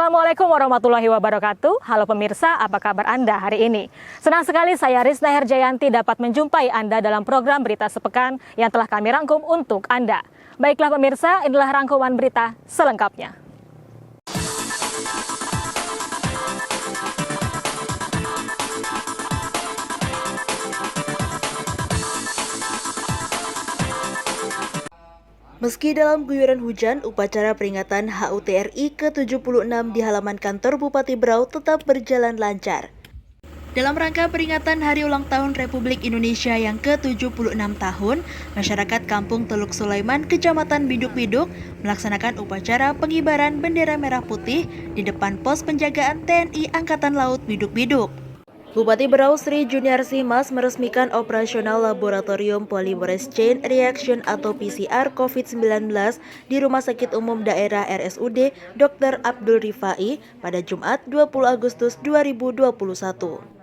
Assalamualaikum warahmatullahi wabarakatuh. Halo pemirsa, apa kabar Anda hari ini? Senang sekali saya Rizna Herjayanti dapat menjumpai Anda dalam program Berita Sepekan yang telah kami rangkum untuk Anda. Baiklah pemirsa, inilah rangkuman berita selengkapnya. Meski dalam guyuran hujan, upacara peringatan HUT RI ke-76 di halaman kantor Bupati Berau tetap berjalan lancar. Dalam rangka peringatan Hari Ulang Tahun Republik Indonesia yang ke-76 tahun, masyarakat Kampung Teluk Sulaiman, Kecamatan Biduk-Biduk, melaksanakan upacara pengibaran bendera merah putih di depan pos penjagaan TNI Angkatan Laut Biduk-Biduk. Bupati Berau Sri Juniarsi Mas meresmikan operasional Laboratorium Polymerase Chain Reaction atau PCR COVID-19 di Rumah Sakit Umum Daerah RSUD Dr. Abdul Rifai pada Jumat 20 Agustus 2021.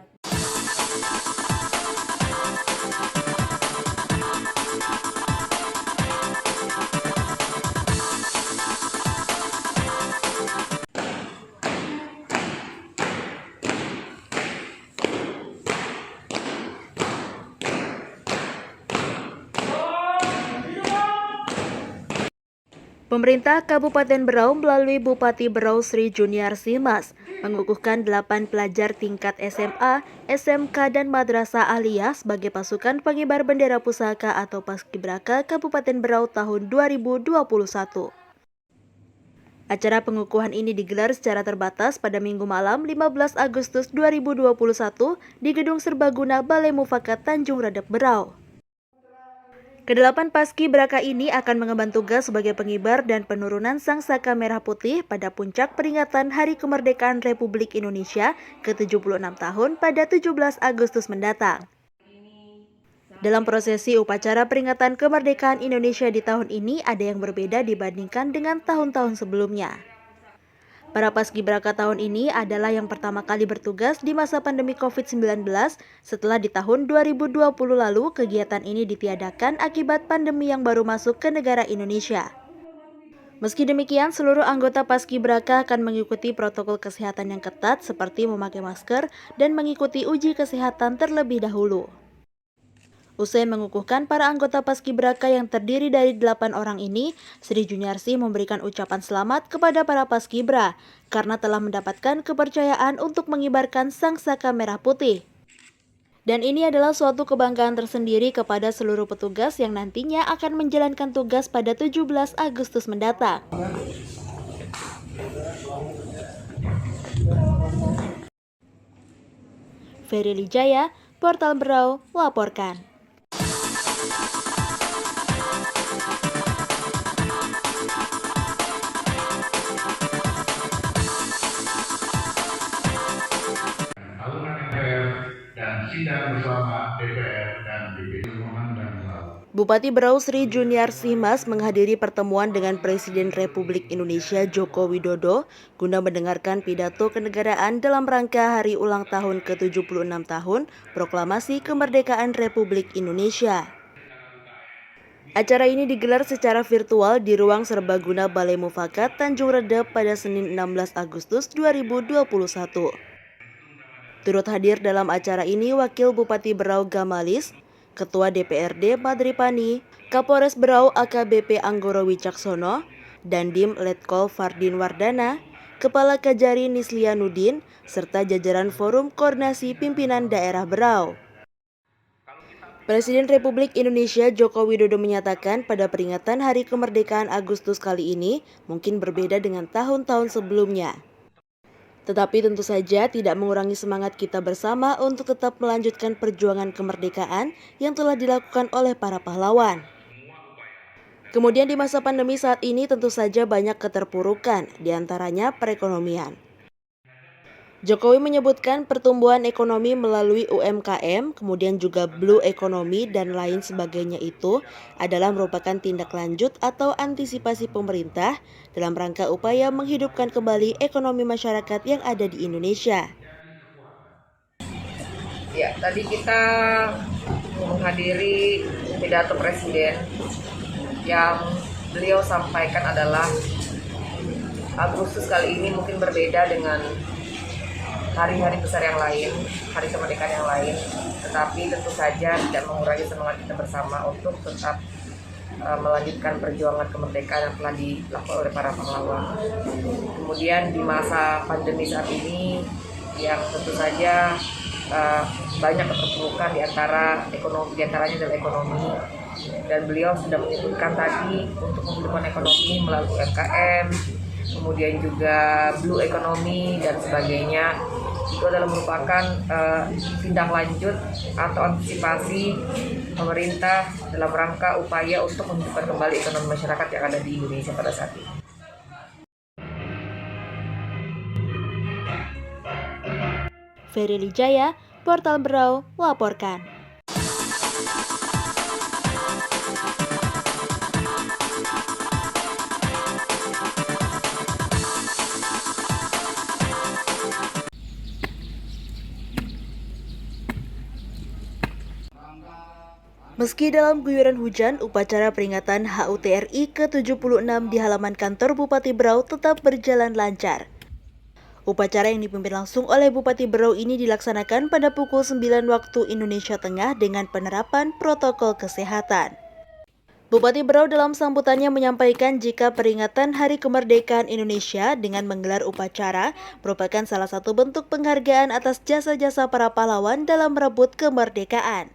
Pemerintah Kabupaten Berau melalui Bupati Berau Sri Juniarsi Mas mengukuhkan 8 pelajar tingkat SMA, SMK, dan Madrasah Aliyah sebagai pasukan pengibar bendera pusaka atau Paskibraka Kabupaten Berau tahun 2021. Acara pengukuhan ini digelar secara terbatas pada Minggu malam 15 Agustus 2021 di Gedung Serbaguna Balai Mufakat Tanjung Redep Berau. Kedelapan Paskibraka ini akan mengemban tugas sebagai pengibar dan penurunan Sang Saka Merah Putih pada puncak peringatan Hari Kemerdekaan Republik Indonesia ke-76 tahun pada 17 Agustus mendatang. Dalam prosesi upacara peringatan kemerdekaan Indonesia di tahun ini ada yang berbeda dibandingkan dengan tahun-tahun sebelumnya. Para Paskibraka tahun ini adalah yang pertama kali bertugas di masa pandemi COVID-19 setelah di tahun 2020 lalu kegiatan ini ditiadakan akibat pandemi yang baru masuk ke negara Indonesia. Meski demikian, seluruh anggota Paskibraka akan mengikuti protokol kesehatan yang ketat seperti memakai masker dan mengikuti uji kesehatan terlebih dahulu. Usai mengukuhkan para anggota Paskibraka yang terdiri dari 8 orang ini, Sri Juniarsi memberikan ucapan selamat kepada para Paskibra karena telah mendapatkan kepercayaan untuk mengibarkan Sang Saka Merah Putih. Dan ini adalah suatu kebanggaan tersendiri kepada seluruh petugas yang nantinya akan menjalankan tugas pada 17 Agustus mendatang. Ferry Lijaya, Portal Berau, melaporkan. Sidang bersama DPR dan DPD dan Bupati Berau Sri Juniarsi Mas menghadiri pertemuan dengan Presiden Republik Indonesia Joko Widodo guna mendengarkan pidato kenegaraan dalam rangka Hari Ulang Tahun ke-76 tahun Proklamasi Kemerdekaan Republik Indonesia. Acara ini digelar secara virtual di ruang Serbaguna Balai Mufakat Tanjung Redep pada Senin 16 Agustus 2021. Turut hadir dalam acara ini Wakil Bupati Berau Gamalis, Ketua DPRD Madripani, Kapolres Berau AKBP Anggoro Wicaksono, Dandim Letkol Fardin Wardana, Kepala Kajari Nislianudin, serta jajaran Forum Koordinasi Pimpinan Daerah Berau. Presiden Republik Indonesia Joko Widodo menyatakan pada peringatan Hari Kemerdekaan Agustus kali ini mungkin berbeda dengan tahun-tahun sebelumnya. Tetapi tentu saja tidak mengurangi semangat kita bersama untuk tetap melanjutkan perjuangan kemerdekaan yang telah dilakukan oleh para pahlawan. Kemudian di masa pandemi saat ini tentu saja banyak keterpurukan, diantaranya perekonomian. Jokowi menyebutkan pertumbuhan ekonomi melalui UMKM, kemudian juga blue economy dan lain sebagainya itu adalah merupakan tindak lanjut atau antisipasi pemerintah dalam rangka upaya menghidupkan kembali ekonomi masyarakat yang ada di Indonesia. Ya, tadi kita menghadiri pidato Presiden yang beliau sampaikan adalah Agustus kali ini mungkin berbeda dengan hari-hari besar yang lain, hari kemerdekaan yang lain, tetapi tentu saja tidak mengurangi semangat kita bersama untuk tetap melanjutkan perjuangan kemerdekaan yang telah dilakukan oleh para pahlawan. Kemudian di masa pandemi saat ini yang tentu saja banyak keterpurukan di antaranya adalah ekonomi, dan beliau sudah menyebutkan tadi untuk menghidupkan ekonomi melalui UMKM, kemudian juga blue economy dan sebagainya. Itu adalah merupakan tindak lanjut atau antisipasi pemerintah dalam rangka upaya untuk menghidupkan kembali ekonomi masyarakat yang ada di Indonesia pada saat ini. Ferry Lijaya, Portal Berau, melaporkan. Meski dalam guyuran hujan, upacara peringatan HUT RI ke-76 di halaman kantor Bupati Berau tetap berjalan lancar. Upacara yang dipimpin langsung oleh Bupati Berau ini dilaksanakan pada pukul 9 waktu Indonesia Tengah dengan penerapan protokol kesehatan. Bupati Berau dalam sambutannya menyampaikan jika peringatan Hari Kemerdekaan Indonesia dengan menggelar upacara merupakan salah satu bentuk penghargaan atas jasa-jasa para pahlawan dalam merebut kemerdekaan.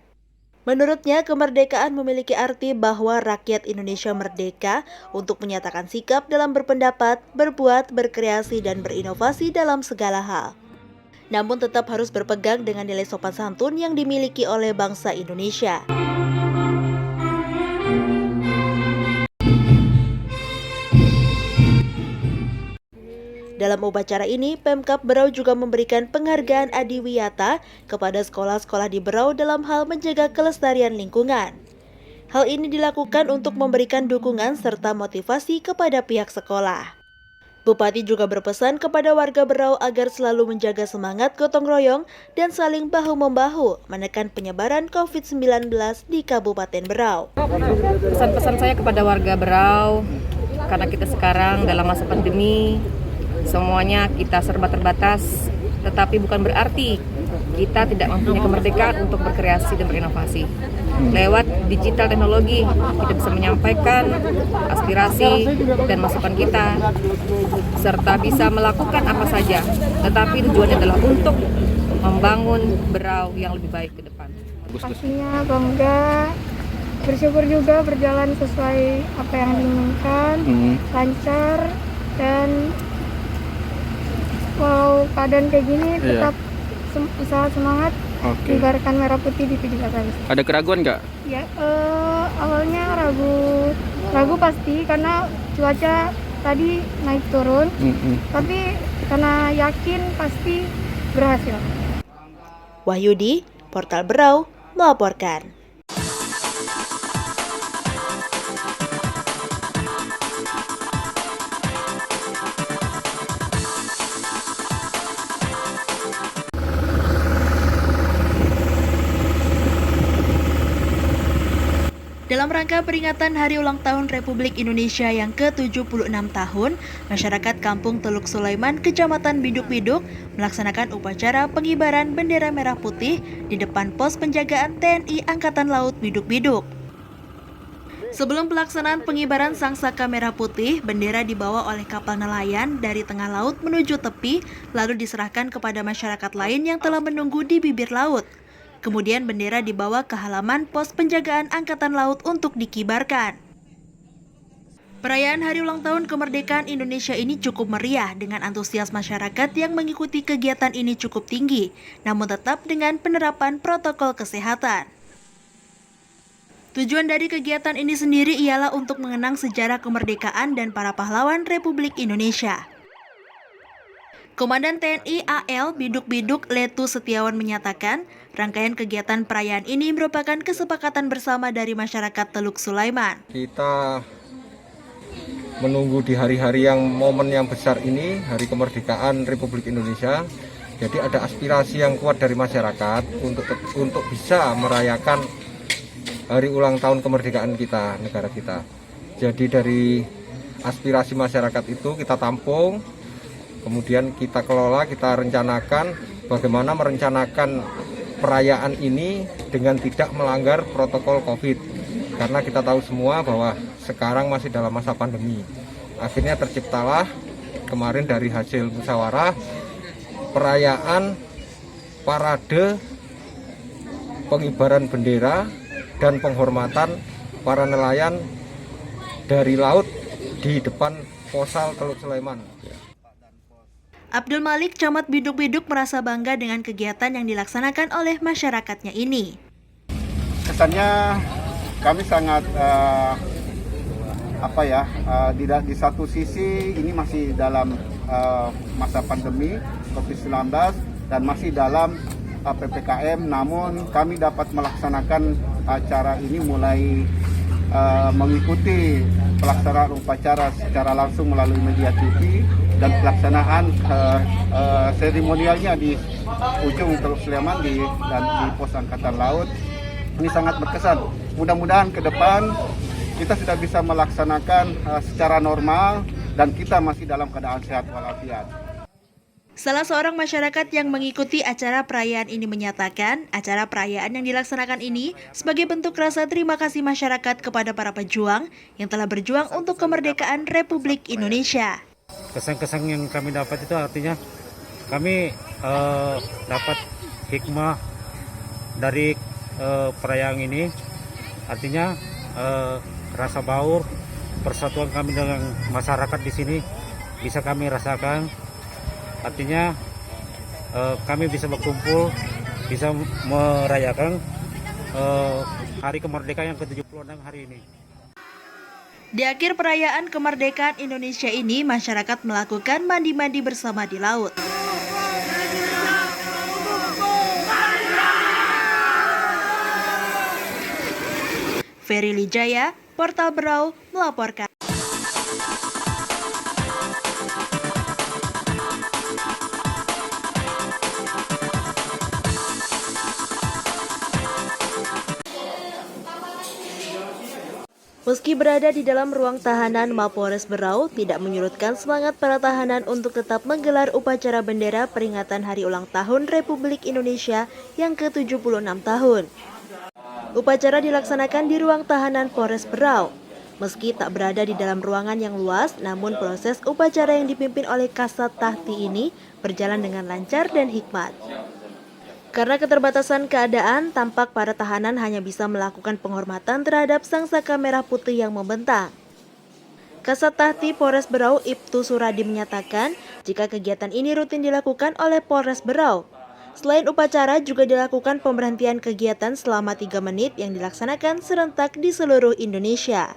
Menurutnya, kemerdekaan memiliki arti bahwa rakyat Indonesia merdeka untuk menyatakan sikap dalam berpendapat, berbuat, berkreasi, dan berinovasi dalam segala hal. Namun tetap harus berpegang dengan nilai sopan santun yang dimiliki oleh bangsa Indonesia. Dalam upacara ini, Pemkab Berau juga memberikan penghargaan adiwiyata kepada sekolah-sekolah di Berau dalam hal menjaga kelestarian lingkungan. Hal ini dilakukan untuk memberikan dukungan serta motivasi kepada pihak sekolah. Bupati juga berpesan kepada warga Berau agar selalu menjaga semangat gotong royong dan saling bahu-membahu menekan penyebaran COVID-19 di Kabupaten Berau. Pesan-pesan saya kepada warga Berau, karena kita sekarang dalam masa pandemi, semuanya kita serba terbatas, tetapi bukan berarti kita tidak mempunyai kemerdekaan untuk berkreasi dan berinovasi. Lewat digital teknologi, kita bisa menyampaikan aspirasi dan masukan kita, serta bisa melakukan apa saja, tetapi tujuannya adalah untuk membangun Berau yang lebih baik ke depan. Pastinya bangga, bersyukur juga berjalan sesuai apa yang diinginkan, lancar, dan walau keadaan kayak gini tetap usaha semangat, mengibarkan merah putih di 17 Agustus. Ada keraguan nggak? Ya, awalnya ragu pasti karena cuaca tadi naik turun, tapi karena yakin pasti berhasil. Wahyudi, Portal Berau, melaporkan. Dalam rangka peringatan Hari Ulang Tahun Republik Indonesia yang ke-76 tahun, masyarakat Kampung Teluk Sulaiman, Kecamatan Biduk-Biduk, melaksanakan upacara pengibaran bendera merah putih di depan pos penjagaan TNI Angkatan Laut Biduk-Biduk. Sebelum pelaksanaan pengibaran sangsaka merah putih, bendera dibawa oleh kapal nelayan dari tengah laut menuju tepi, lalu diserahkan kepada masyarakat lain yang telah menunggu di bibir laut. Kemudian bendera dibawa ke halaman pos penjagaan Angkatan Laut untuk dikibarkan. Perayaan Hari Ulang Tahun Kemerdekaan Indonesia ini cukup meriah dengan antusias masyarakat yang mengikuti kegiatan ini cukup tinggi, namun tetap dengan penerapan protokol kesehatan. Tujuan dari kegiatan ini sendiri ialah untuk mengenang sejarah kemerdekaan dan para pahlawan Republik Indonesia. Komandan TNI AL Biduk-Biduk Letu Setiawan menyatakan, rangkaian kegiatan perayaan ini merupakan kesepakatan bersama dari masyarakat Teluk Sulaiman. Kita menunggu di hari-hari yang momen yang besar ini, Hari Kemerdekaan Republik Indonesia. Jadi ada aspirasi yang kuat dari masyarakat untuk bisa merayakan Hari Ulang Tahun Kemerdekaan kita, negara kita. Jadi dari aspirasi masyarakat itu kita tampung, kemudian kita kelola, kita rencanakan bagaimana merencanakan perayaan ini dengan tidak melanggar protokol COVID. Karena kita tahu semua bahwa sekarang masih dalam masa pandemi. Akhirnya terciptalah kemarin dari hasil musyawarah perayaan parade pengibaran bendera dan penghormatan para nelayan dari laut di depan Posal Teluk Sleman. Abdul Malik, Camat Biduk-Biduk, merasa bangga dengan kegiatan yang dilaksanakan oleh masyarakatnya ini. Kesannya kami sangat di satu sisi ini masih dalam masa pandemi COVID-19 dan masih dalam PPKM, namun kami dapat melaksanakan acara ini mulai mengikuti pelaksanaan upacara secara langsung melalui media TV dan pelaksanaan seremonialnya di ujung Teluk Sleman dan di Pos Angkatan Laut. Ini sangat berkesan. Mudah-mudahan ke depan kita sudah bisa melaksanakan secara normal dan kita masih dalam keadaan sehat walafiat. Salah seorang masyarakat yang mengikuti acara perayaan ini menyatakan, acara perayaan yang dilaksanakan ini sebagai bentuk rasa terima kasih masyarakat kepada para pejuang yang telah berjuang untuk kemerdekaan Republik Indonesia. Kesan-kesan yang kami dapat itu artinya kami dapat hikmah dari perayaan ini, artinya rasa baur, persatuan kami dengan masyarakat di sini bisa kami rasakan. Artinya kami bisa berkumpul, bisa merayakan hari kemerdekaan yang ke-76 hari ini. Di akhir perayaan kemerdekaan Indonesia ini, masyarakat melakukan mandi-mandi bersama di laut. Ferry Lijaya, Portal Berau, melaporkan. Meski berada di dalam ruang tahanan Mapolres Berau, tidak menyurutkan semangat para tahanan untuk tetap menggelar upacara bendera peringatan Hari Ulang Tahun Republik Indonesia yang ke-76 tahun. Upacara dilaksanakan di ruang tahanan Polres Berau. Meski tak berada di dalam ruangan yang luas, namun proses upacara yang dipimpin oleh Kasat Tahti ini berjalan dengan lancar dan hikmat. Karena keterbatasan keadaan, tampak para tahanan hanya bisa melakukan penghormatan terhadap sang saka merah putih yang membentang. Kasat Tahti Polres Berau Ibtu Suradi menyatakan, jika kegiatan ini rutin dilakukan oleh Polres Berau. Selain upacara, juga dilakukan pemberhentian kegiatan selama 3 menit yang dilaksanakan serentak di seluruh Indonesia.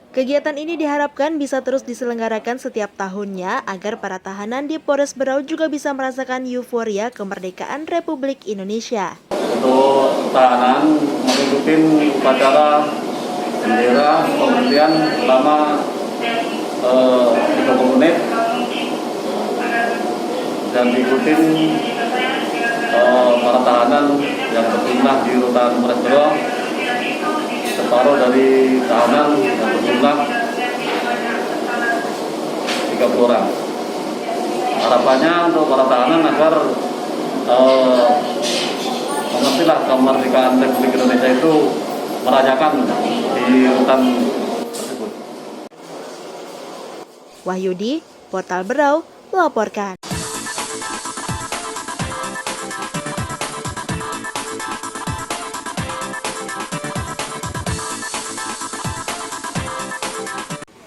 Kegiatan ini diharapkan bisa terus diselenggarakan setiap tahunnya agar para tahanan di Polres Berau juga bisa merasakan euforia kemerdekaan Republik Indonesia. Untuk tahanan mengikuti upacara bendera pemberhentian selama 30 menit dan diikuti para tahanan yang berjumlah di rutan Polres Berau. Separuh dari tahanan yang berjumlah 30 orang. Harapannya untuk para tahanan agar mengertilah kemerdekaan Republik Indonesia itu merayakan di rutan tersebut. Wahyudi, Portal Berau, melaporkan.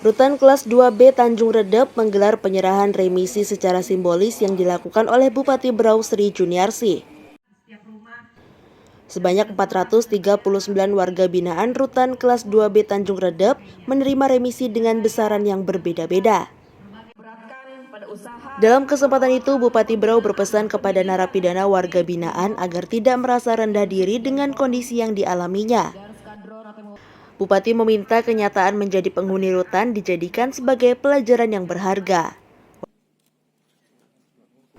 Rutan kelas 2B Tanjung Redep menggelar penyerahan remisi secara simbolis yang dilakukan oleh Bupati Berau Sri Juniarsi. Sebanyak 439 warga binaan Rutan kelas 2B Tanjung Redep menerima remisi dengan besaran yang berbeda-beda. Dalam kesempatan itu, Bupati Berau berpesan kepada narapidana warga binaan agar tidak merasa rendah diri dengan kondisi yang dialaminya. Bupati meminta kenyataan menjadi penghuni rutan dijadikan sebagai pelajaran yang berharga.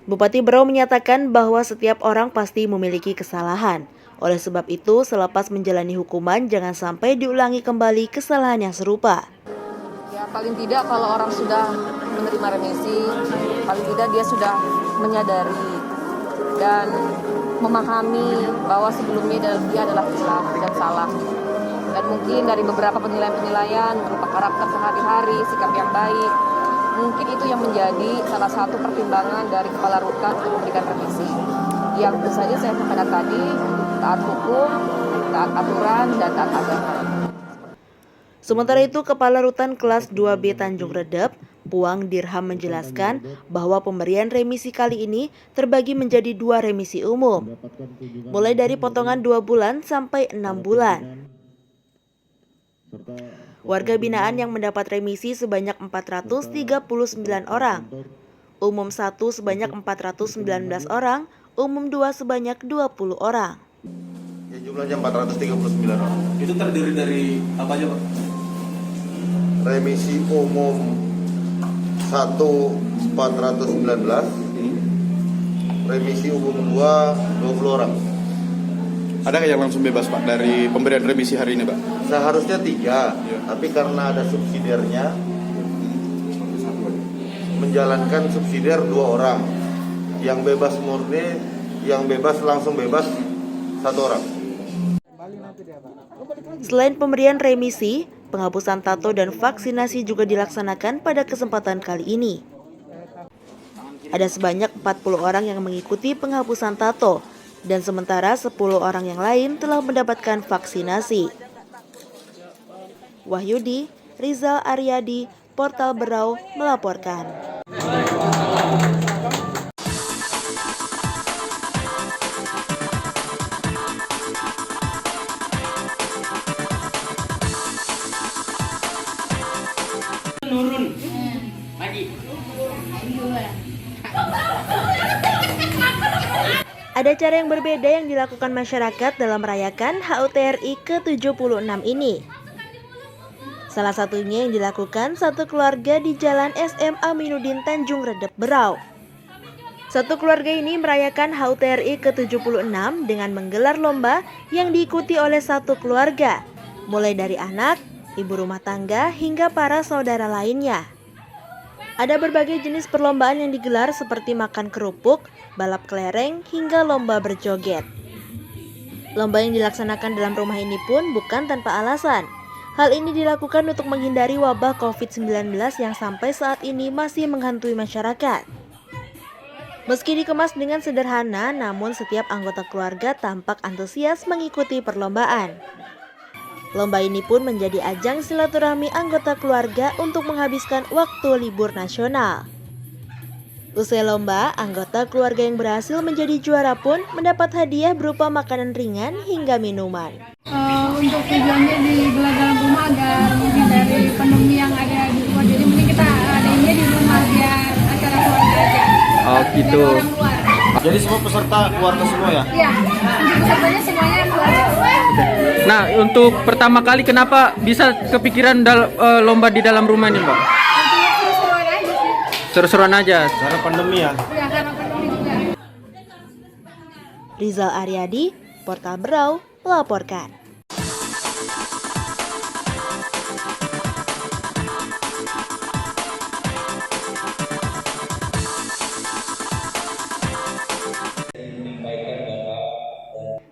Bupati Berau menyatakan bahwa setiap orang pasti memiliki kesalahan. Oleh sebab itu, selepas menjalani hukuman, jangan sampai diulangi kembali kesalahan yang serupa. Ya, paling tidak kalau orang sudah menerima remisi, paling tidak dia sudah menyadari dan memahami bahwa sebelumnya dia adalah hilaf dan salah. Dan mungkin dari beberapa penilaian-penilaian berupa karakter sehari-hari, sikap yang baik, mungkin itu yang menjadi salah satu pertimbangan dari Kepala Rutan untuk memberikan remisi. Yang tentu saja saya sampaikan tadi, taat hukum, taat aturan, dan taat agama. Sementara itu, Kepala Rutan Kelas 2B Tanjung Redep, Puang Dirham menjelaskan bahwa pemberian remisi kali ini terbagi menjadi 2 remisi umum, mulai dari potongan 2 bulan sampai 6 bulan. Warga binaan yang mendapat remisi sebanyak 439 orang, umum 1 sebanyak 419 orang, umum 2 sebanyak 20 orang. Ya, jumlahnya 439 orang. Itu terdiri dari apa aja, Pak? Remisi umum 1 419, remisi umum 2 20 orang. Ada nggak yang langsung bebas, Pak, dari pemberian remisi hari ini, Pak? Seharusnya 3, tapi karena ada subsidiarnya, menjalankan subsidiar 2 orang. Yang bebas murni, yang bebas langsung bebas 1 orang. Selain pemberian remisi, penghapusan tato dan vaksinasi juga dilaksanakan pada kesempatan kali ini. Ada sebanyak 40 orang yang mengikuti penghapusan tato, dan sementara 10 orang yang lain telah mendapatkan vaksinasi. Wahyudi, Rizal Aryadi, Portal Berau melaporkan. Ada cara yang berbeda yang dilakukan masyarakat dalam merayakan HUT RI ke-76 ini. Salah satunya yang dilakukan satu keluarga di Jalan SM Aminuddin Tanjung Redep Berau. Satu keluarga ini merayakan HUT RI ke-76 dengan menggelar lomba yang diikuti oleh satu keluarga, mulai dari anak, ibu rumah tangga, hingga para saudara lainnya. Ada berbagai jenis perlombaan yang digelar seperti makan kerupuk, balap kelereng, hingga lomba berjoget. Lomba yang dilaksanakan dalam rumah ini pun bukan tanpa alasan. Hal ini dilakukan untuk menghindari wabah COVID-19 yang sampai saat ini masih menghantui masyarakat. Meski dikemas dengan sederhana, namun setiap anggota keluarga tampak antusias mengikuti perlombaan. Lomba ini pun menjadi ajang silaturahmi anggota keluarga untuk menghabiskan waktu libur nasional. Usai lomba, anggota keluarga yang berhasil menjadi juara pun mendapat hadiah berupa makanan ringan hingga minuman. Untuk tujuannya digelar dalam rumah agar menghindari pandemi yang ada di luar. Jadi mending kita adainnya di rumah biar acara keluarga aja. Oh gitu. Orang luar. Jadi semua peserta keluarga semua ya? Iya, untuk pesertanya semuanya keluarga. Nah, untuk pertama kali kenapa bisa kepikiran lomba di dalam rumah ini, Mbak? Seru-seruan aja sih. Seru-seruan aja. Karena pandemi ya? Iya, karena pandemi juga. Rizal Aryadi, Portal Berau melaporkan.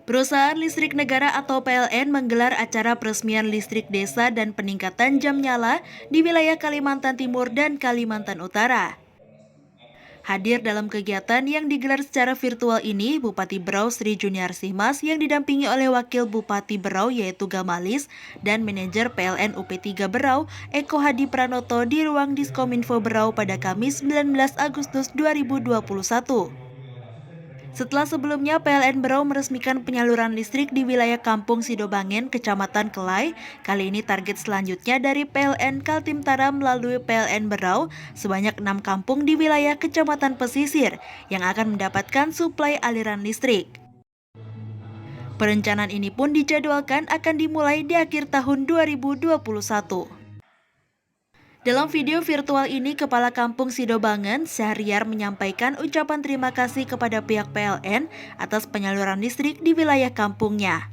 Perusahaan Listrik Negara atau PLN menggelar acara peresmian listrik desa dan peningkatan jam nyala di wilayah Kalimantan Timur dan Kalimantan Utara. Hadir dalam kegiatan yang digelar secara virtual ini, Bupati Berau Sri Juniarsih Mas yang didampingi oleh Wakil Bupati Berau yaitu Gamalis dan Manajer PLN UP3 Berau Eko Hadi Pranoto di ruang Diskominfo Berau pada Kamis 19 Agustus 2021. Setelah sebelumnya PLN Berau meresmikan penyaluran listrik di wilayah Kampung Sidobangen, Kecamatan Kelai, kali ini target selanjutnya dari PLN Kaltimtara melalui PLN Berau sebanyak 6 kampung di wilayah Kecamatan Pesisir yang akan mendapatkan suplai aliran listrik. Perencanaan ini pun dijadwalkan akan dimulai di akhir tahun 2021. Dalam video virtual ini, Kepala Kampung Sidobangen, Syahriar menyampaikan ucapan terima kasih kepada pihak PLN atas penyaluran listrik di wilayah kampungnya.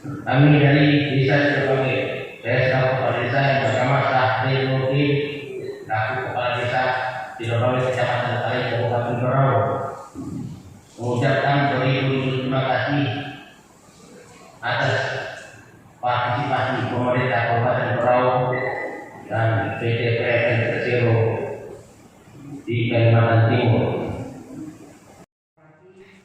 Kami dari Desa Sidobangen, saya selaku Kepala Desa yang bersama staf Hari Murti selaku Kepala Desa Sidowali Kecamatan Tari Kabupaten Berau mengucapkan beribu-ribu terima kasih atas partisipasi pemerintah Kabupaten Berau dan PT PLN Persero di Kalimantan Timur.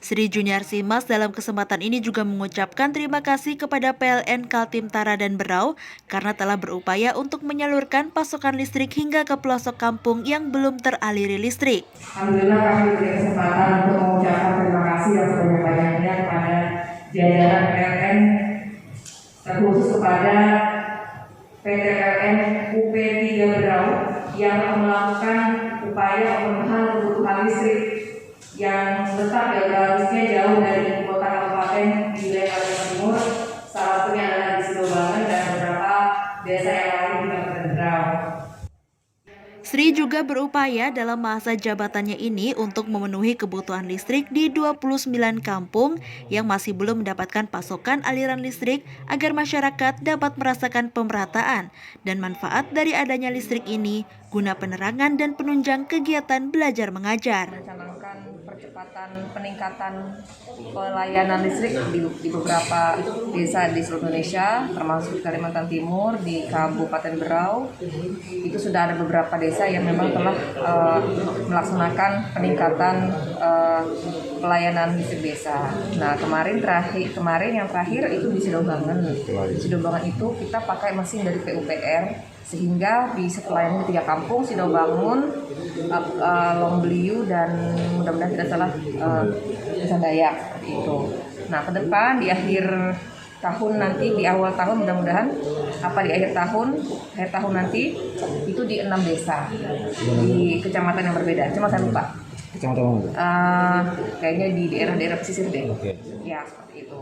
Sri Juniarsi Mas dalam kesempatan ini juga mengucapkan terima kasih kepada PLN Kaltim Tara dan Berau karena telah berupaya untuk menyalurkan pasokan listrik hingga ke pelosok kampung yang belum teraliri listrik. Alhamdulillah kami diberi kesempatan untuk mengucapkan terima kasih yang sebanyak-banyaknya kepada jajaran PLN, terkhusus kepada PT PLN UP3 Berau yang melakukan upaya pemenuhan kebutuhan listrik yang tetap geografisnya jauh dari ibu kota kabupaten di wilayah Kalimantan Timur, salah satunya adalah di Sidobangen dan beberapa desa yang lain di Kabupaten Berau. Sri juga berupaya dalam masa jabatannya ini untuk memenuhi kebutuhan listrik di 29 kampung yang masih belum mendapatkan pasokan aliran listrik agar masyarakat dapat merasakan pemerataan dan manfaat dari adanya listrik ini guna penerangan dan penunjang kegiatan belajar mengajar. Mencanangkan percepatan peningkatan pelayanan listrik di beberapa desa di seluruh Indonesia, termasuk di Kalimantan Timur, di Kabupaten Berau. Itu sudah ada beberapa desa yang memang telah melaksanakan peningkatan pelayanan listrik desa. Nah, kemarin yang terakhir itu di Sidobangen. Di Sidobangen itu kita pakai mesin dari PUPR sehingga bisa melayani 3 kampung, Sidobangun, Longbeliu, dan mudah-mudahan tidak salah Desa Dayak itu. Nah, ke depan di akhir tahun nanti, di awal tahun mudah-mudahan di akhir tahun nanti itu di 6 desa di kecamatan yang berbeda. Cuma saya lupa. Kecamatan mana? Kayaknya di daerah-daerah pesisir deh. Ya, seperti itu.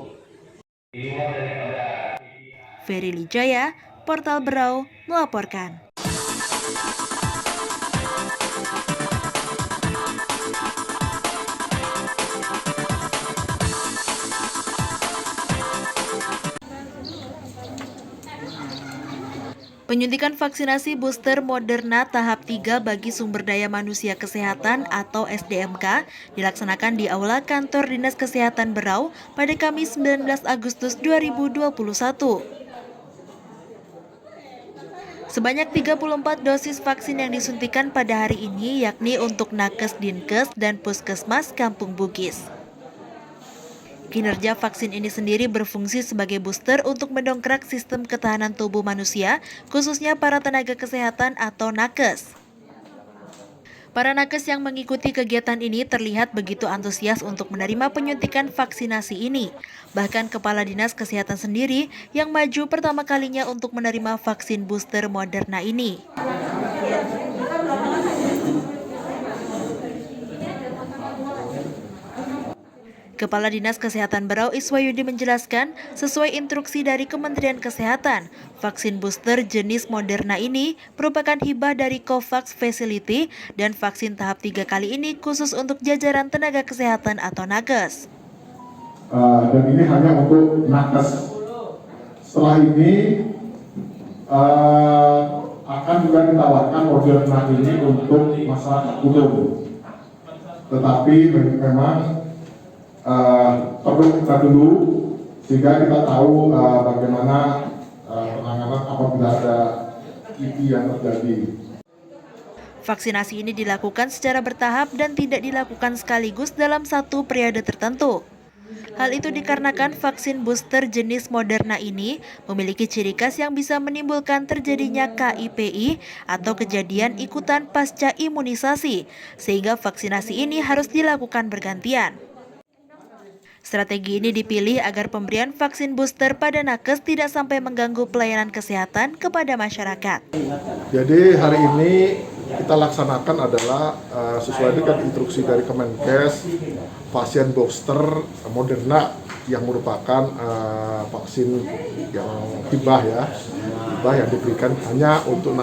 Ferry Lijaya, Portal Berau melaporkan. Penyuntikan vaksinasi booster Moderna tahap 3 bagi sumber daya manusia kesehatan atau SDMK dilaksanakan di Aula Kantor Dinas Kesehatan Berau pada Kamis 19 Agustus 2021. Sebanyak 34 dosis vaksin yang disuntikan pada hari ini yakni untuk Nakes Dinkes dan Puskesmas Kampung Bugis. Kinerja vaksin ini sendiri berfungsi sebagai booster untuk mendongkrak sistem ketahanan tubuh manusia, khususnya para tenaga kesehatan atau nakes. Para nakes yang mengikuti kegiatan ini terlihat begitu antusias untuk menerima penyuntikan vaksinasi ini. Bahkan Kepala Dinas Kesehatan sendiri yang maju pertama kalinya untuk menerima vaksin booster Moderna ini. Kepala Dinas Kesehatan Berau Iswayudi menjelaskan, sesuai instruksi dari Kementerian Kesehatan, vaksin booster jenis Moderna ini merupakan hibah dari COVAX Facility dan vaksin tahap 3 kali ini khusus untuk jajaran tenaga kesehatan atau nakes. Dan ini hanya untuk nakes. Setelah ini akan juga ditawarkan Moderna ini untuk masyarakat umum. Tetapi memang perlu kita dulu sehingga kita tahu bagaimana penanganan apabila ada kipi yang terjadi. Vaksinasi ini dilakukan secara bertahap dan tidak dilakukan sekaligus dalam satu periode tertentu. Hal itu dikarenakan vaksin booster jenis Moderna ini memiliki ciri khas yang bisa menimbulkan terjadinya KIPI atau kejadian ikutan pasca imunisasi, sehingga vaksinasi ini harus dilakukan bergantian. Strategi ini dipilih agar pemberian vaksin booster pada nakes tidak sampai mengganggu pelayanan kesehatan kepada masyarakat. Jadi hari ini kita laksanakan adalah sesuai dengan instruksi dari Kemenkes, vaksin booster Moderna yang merupakan vaksin yang hibah yang diberikan hanya untuk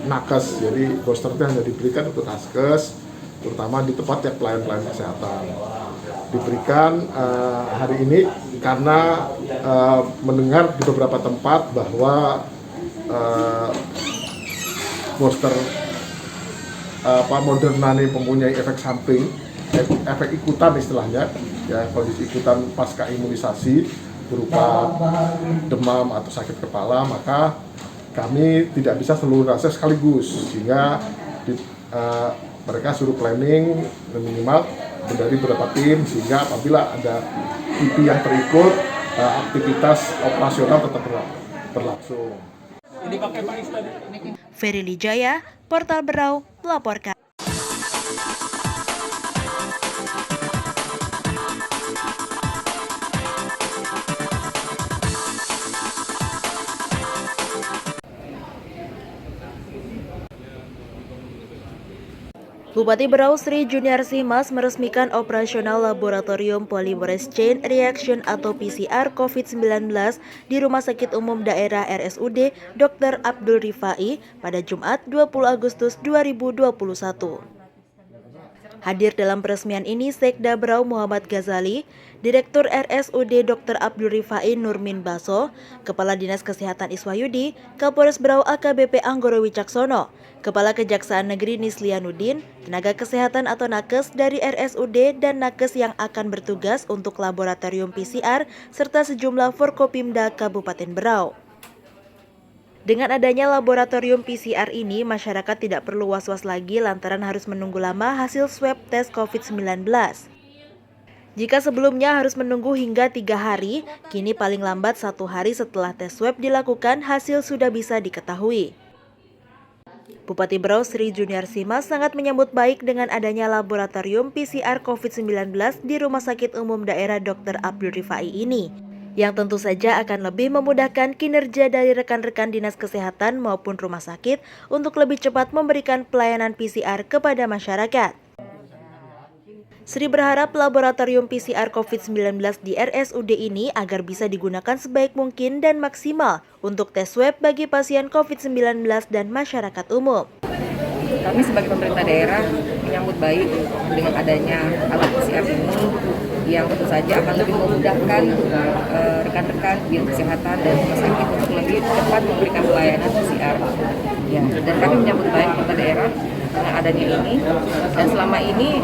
nakes. Jadi booster itu hanya diberikan untuk nakes, terutama di tempat yang pelayan-pelayan kesehatan. Diberikan hari ini karena mendengar di beberapa tempat bahwa booster Moderna ini mempunyai efek samping, efek ikutan istilahnya, ya kondisi ikutan pasca imunisasi berupa demam atau sakit kepala, maka kami tidak bisa seluruh nakes sekaligus, sehingga mereka suruh planning minimal dari beberapa tim, sehingga apabila ada IP yang terikut, aktivitas operasional tetap berlangsung. Ferry Lijaya, Portal Berau, melaporkan. Bupati Berau Sri Juniarsih Mas meresmikan operasional Laboratorium Polymerase Chain Reaction atau PCR COVID-19 di Rumah Sakit Umum Daerah RSUD Dr. Abdul Rifai pada Jumat 20 Agustus 2021. Hadir dalam peresmian ini Sekda Berau Muhammad Ghazali, Direktur RSUD Dr. Abdul Rifai Nurmin Baso, Kepala Dinas Kesehatan Iswayudi, Kapolres Berau AKBP Anggoro Wicaksono, Kepala Kejaksaan Negeri Nislianuddin, tenaga kesehatan atau nakes dari RSUD dan nakes yang akan bertugas untuk laboratorium PCR, serta sejumlah Forkopimda Kabupaten Berau. Dengan adanya laboratorium PCR ini, masyarakat tidak perlu was-was lagi lantaran harus menunggu lama hasil swab tes COVID-19. Jika sebelumnya harus menunggu hingga 3 hari, kini paling lambat 1 hari setelah tes swab dilakukan, hasil sudah bisa diketahui. Bupati Berau Sri Juniarsih Mas sangat menyambut baik dengan adanya laboratorium PCR COVID-19 di Rumah Sakit Umum Daerah Dr. Abdul Rifai ini, yang tentu saja akan lebih memudahkan kinerja dari rekan-rekan dinas kesehatan maupun rumah sakit untuk lebih cepat memberikan pelayanan PCR kepada masyarakat. Sri berharap laboratorium PCR COVID-19 di RSUD ini agar bisa digunakan sebaik mungkin dan maksimal untuk tes swab bagi pasien COVID-19 dan masyarakat umum. Kami sebagai pemerintah daerah menyambut baik dengan adanya alat PCR ini yang tentu saja akan lebih memudahkan rekan-rekan bidang kesehatan dan rumah sakit untuk lebih cepat memberikan pelayanan PCR. Ya, dan kami menyambut baik pemerintah daerah dengan adanya ini, dan selama ini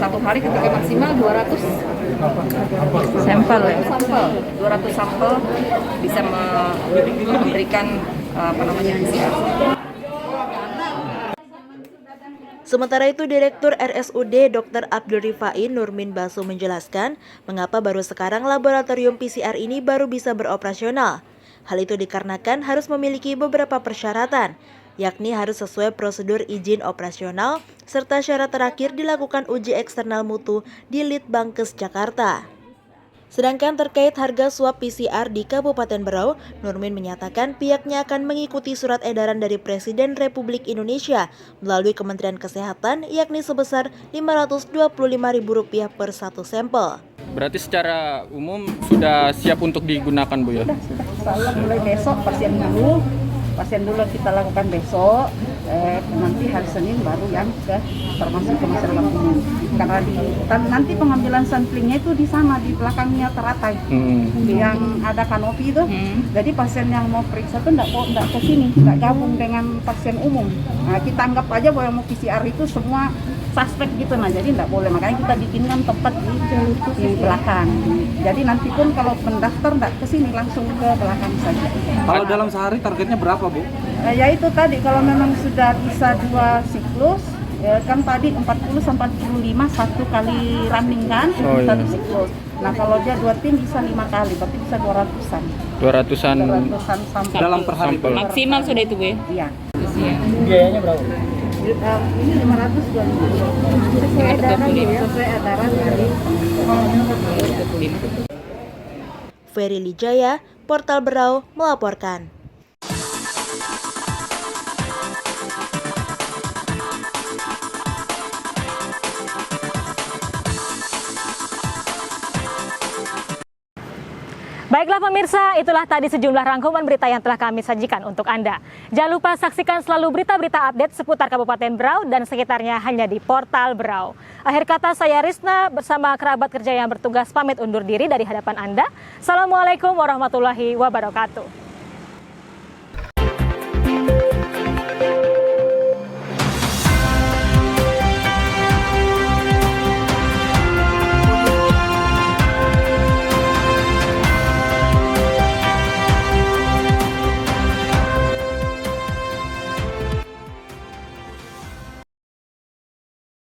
1 hari ketika maksimal 200 sampel, 200 sampel bisa memberikan PCR. Sementara itu, Direktur RSUD Dr. Abdul Rifai Nurmin Baso menjelaskan mengapa baru sekarang laboratorium PCR ini baru bisa beroperasional. Hal itu dikarenakan harus memiliki beberapa persyaratan, yakni harus sesuai prosedur izin operasional, serta syarat terakhir dilakukan uji eksternal mutu di Litbangkes Jakarta. Sedangkan terkait harga swab PCR di Kabupaten Berau, Nurmin menyatakan pihaknya akan mengikuti surat edaran dari Presiden Republik Indonesia melalui Kementerian Kesehatan, yakni sebesar Rp525.000 per 1 sampel. Berarti secara umum sudah siap untuk digunakan, Bu ya? Sudah, mulai besok pasien dulu kita lakukan besok, nanti hari Senin baru yang termasuk ke masyarakat umum. Karena nanti pengambilan samplingnya itu di sana, di belakangnya teratai, yang ada kanopi itu. Jadi pasien yang mau periksa itu enggak ke sini, enggak gabung dengan pasien umum. Nah, kita anggap aja bahwa yang mau PCR itu semua suspek gitu, nah jadi enggak boleh. Makanya kita bikinkan tempat di belakang. Jadi nanti pun kalau pendaftar enggak ke sini, langsung ke belakang saja. Kalau dalam sehari targetnya berapa, Bu? Ya itu tadi, kalau memang sudah bisa 2 siklus, ya kan tadi 40-45 1 kali running kan, satu siklus. Nah kalau dia 2 tim bisa 5 kali, berarti bisa 200-an. 200-an sampel dalam per hari. Maksimal sudah itu, Bu ya? Iya. Biayanya berapa? Ini 525. Sesuai edaran dari Ferry Lijaya, Portal Berau melaporkan. Baiklah pemirsa, itulah tadi sejumlah rangkuman berita yang telah kami sajikan untuk Anda. Jangan lupa saksikan selalu berita-berita update seputar Kabupaten Berau dan sekitarnya hanya di Portal Berau. Akhir kata, saya Risna bersama kerabat kerja yang bertugas pamit undur diri dari hadapan Anda. Assalamualaikum warahmatullahi wabarakatuh.